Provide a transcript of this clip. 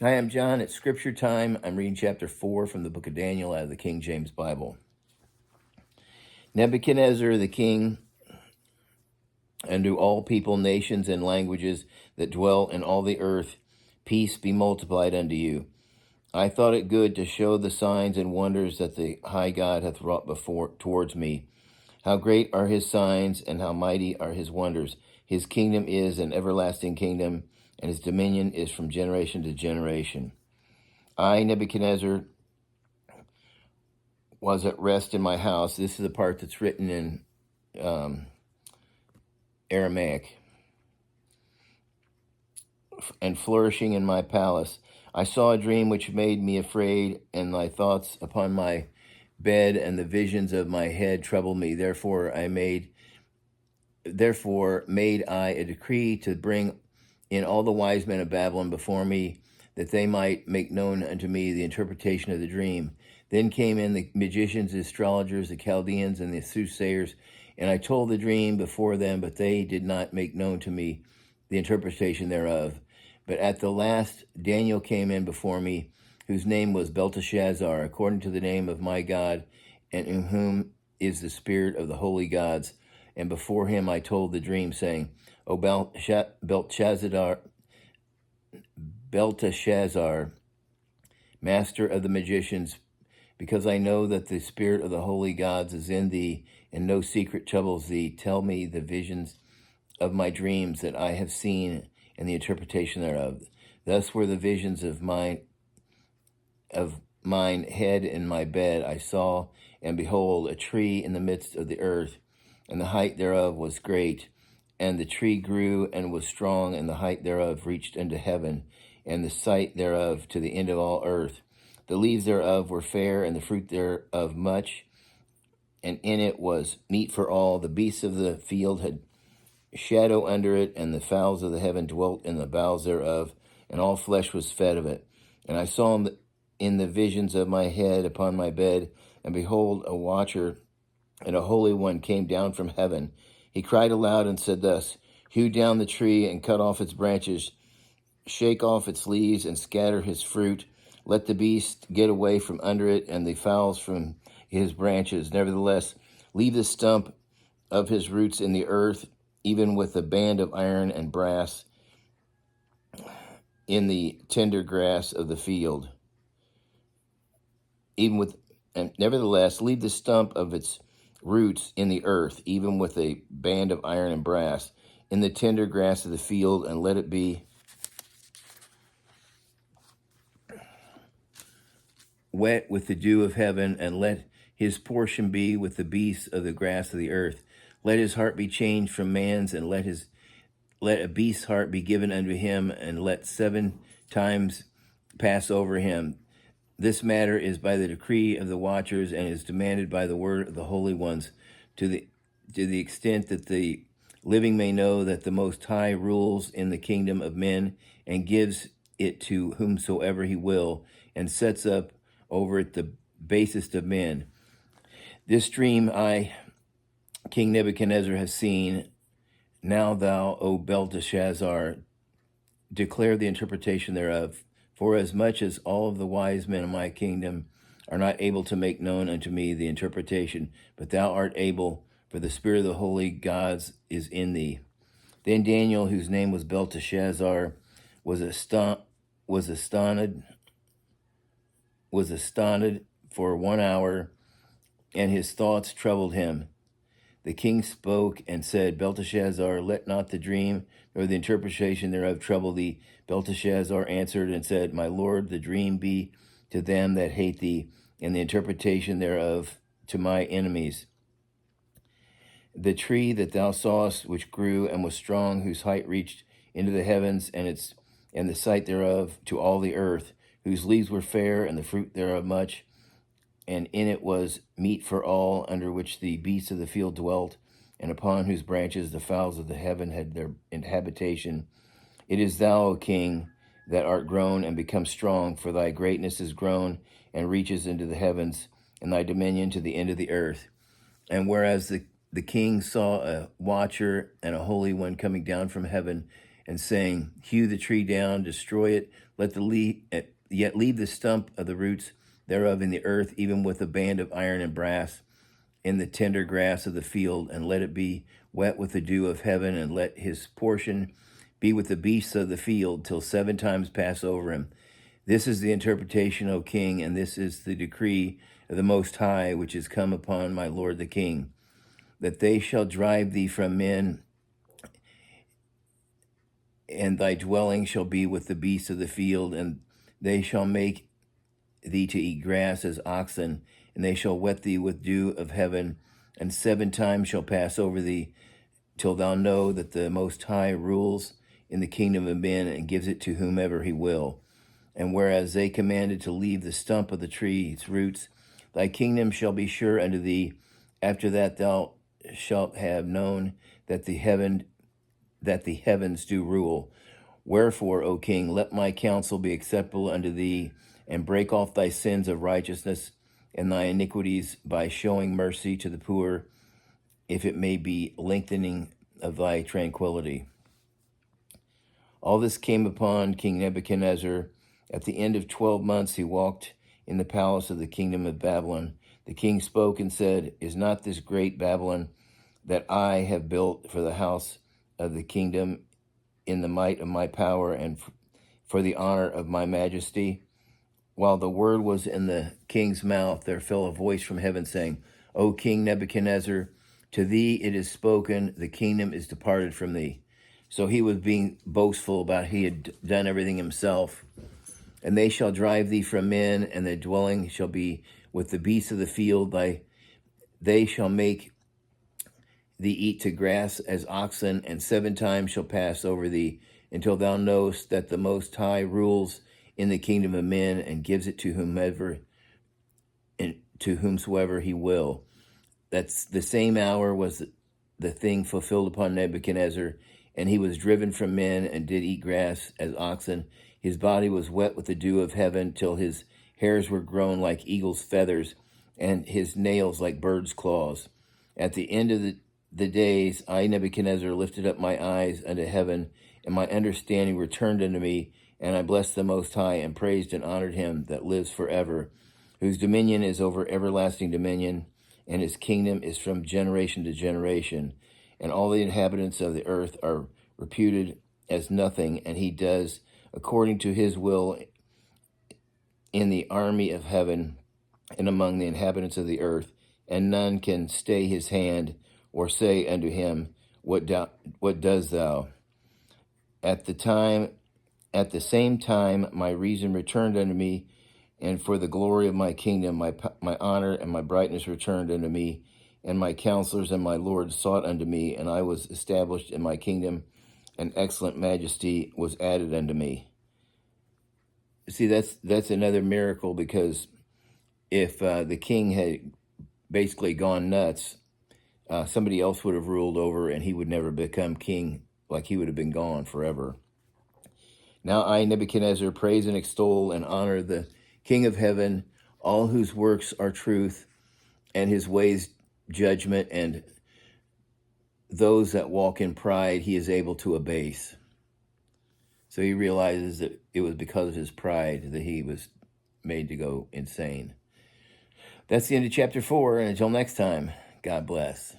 Hi, I'm John. It's scripture time. I'm reading chapter 4 from the book of Daniel out of the King James Bible. Nebuchadnezzar the king, unto all people, nations, and languages that dwell in all the earth, peace be multiplied unto you. I thought it good to show the signs and wonders that the high God hath wrought towards me. How great are his signs, and how mighty are his wonders. His kingdom is an everlasting kingdom, and his dominion is from generation to generation. I, Nebuchadnezzar, was at rest in my house. This is the part that's written in Aramaic. And flourishing in my palace. I saw a dream which made me afraid, and my thoughts upon my bed and the visions of my head troubled me. Therefore made I a decree to bring in all the wise men of Babylon before me, that they might make known unto me the interpretation of the dream. Then came in the magicians, the astrologers, the Chaldeans, and the soothsayers, and I told the dream before them, but they did not make known to me the interpretation thereof. But at the last Daniel came in before me, whose name was Belteshazzar, according to the name of my God, and in whom is the spirit of the holy gods. And before him I told the dream, saying, O Belteshazzar, master of the magicians, because I know that the spirit of the holy gods is in thee, and no secret troubles thee, tell me the visions of my dreams that I have seen, and the interpretation thereof. Thus were the visions of mine head in my bed. I saw, and behold, a tree in the midst of the earth, and the height thereof was great. And the tree grew and was strong, and the height thereof reached unto heaven, and the sight thereof to the end of all earth. The leaves thereof were fair, and the fruit thereof much, and in it was meat for all. The beasts of the field had shadow under it, and the fowls of the heaven dwelt in the boughs thereof, and all flesh was fed of it. And I saw in the visions of my head upon my bed, and behold, a watcher and a holy one came down from heaven. He cried aloud and said thus, Hew down the tree and cut off its branches, shake off its leaves and scatter his fruit. Let the beast get away from under it, and the fowls from his branches. Nevertheless, leave the stump of his roots in the earth, even with a band of iron and brass in the tender grass of the field. Nevertheless, leave the stump of its roots in the earth, even with a band of iron and brass, in the tender grass of the field, and let it be wet with the dew of heaven, and let his portion be with the beasts of the grass of the earth. Let his heart be changed from man's, and let a beast's heart be given unto him, and let 7 times pass over him. This matter is by the decree of the watchers, and is demanded by the word of the holy ones, to the extent that the living may know that the Most High rules in the kingdom of men, and gives it to whomsoever he will, and sets up over it the basest of men. This dream I, King Nebuchadnezzar, have seen. Now thou, O Belteshazzar, declare the interpretation thereof. For as much as all of the wise men of my kingdom are not able to make known unto me the interpretation, but thou art able, for the spirit of the holy gods is in thee. Then Daniel, whose name was Belteshazzar, was astounded for 1 hour, and his thoughts troubled him. The king spoke and said, Belteshazzar, let not the dream nor the interpretation thereof trouble thee. Belteshazzar answered and said, My lord, the dream be to them that hate thee, and the interpretation thereof to my enemies. The tree that thou sawest, which grew and was strong, whose height reached into the heavens, and the sight thereof to all the earth, whose leaves were fair, and the fruit thereof much, and in it was meat for all, under which the beasts of the field dwelt, and upon whose branches the fowls of the heaven had their habitation. It is thou, O king, that art grown and become strong, for thy greatness is grown and reaches into the heavens, and thy dominion to the end of the earth. And whereas the king saw a watcher and a holy one coming down from heaven, and saying, hew the tree down, destroy it, yet leave the stump of the roots thereof in the earth, even with a band of iron and brass in the tender grass of the field, and let it be wet with the dew of heaven, and let his portion be with the beasts of the field, till 7 times pass over him. This is the interpretation, O king, and this is the decree of the Most High, which is come upon my lord the king, that they shall drive thee from men, and thy dwelling shall be with the beasts of the field, and they shall make thee to eat grass as oxen, and they shall wet thee with dew of heaven, and 7 times shall pass over thee, till thou know that the Most High rules in the kingdom of men, and gives it to whomever he will. And whereas they commanded to leave the stump of the tree, its roots, thy kingdom shall be sure unto thee. After that thou shalt have known that the heavens do rule. Wherefore, O king, let my counsel be acceptable unto thee, and break off thy sins of righteousness and thy iniquities by showing mercy to the poor, if it may be lengthening of thy tranquility. All this came upon King Nebuchadnezzar. At the end of 12 months he walked in the palace of the kingdom of Babylon. The king spoke and said, Is not this great Babylon that I have built for the house of the kingdom in the might of my power and for the honor of my majesty? While the word was in the king's mouth, there fell a voice from heaven saying, O King Nebuchadnezzar, to thee it is spoken, the kingdom is departed from thee. So he was being boastful about he had done everything himself. And they shall drive thee from men, and thy dwelling shall be with the beasts of the field. They shall make thee eat to grass as oxen, and 7 times shall pass over thee, until thou knowest that the Most High rules in the kingdom of men, and gives it to whomsoever he will. That's the same hour was the thing fulfilled upon Nebuchadnezzar, and he was driven from men, and did eat grass as oxen. His body was wet with the dew of heaven, till his hairs were grown like eagle's feathers, and his nails like bird's claws. At the end of the days, I, Nebuchadnezzar, lifted up my eyes unto heaven, and my understanding returned unto me, and I blessed the Most High, and praised and honored him that lives forever, whose dominion is over everlasting dominion, and his kingdom is from generation to generation. And all the inhabitants of the earth are reputed as nothing, and he does according to his will in the army of heaven and among the inhabitants of the earth, and none can stay his hand or say unto him, What does thou? At the same time, my reason returned unto me, and for the glory of my kingdom, my honor and my brightness returned unto me, and my counselors and my lords sought unto me, and I was established in my kingdom, and excellent majesty was added unto me. See, that's another miracle, because if the king had basically gone nuts, somebody else would have ruled over, and he would never become king, like he would have been gone forever. Now I, Nebuchadnezzar, praise and extol and honor the King of heaven, all whose works are truth, and his ways judgment, and those that walk in pride he is able to abase. So he realizes that it was because of his pride that he was made to go insane. That's the end of chapter 4, and until next time, God bless.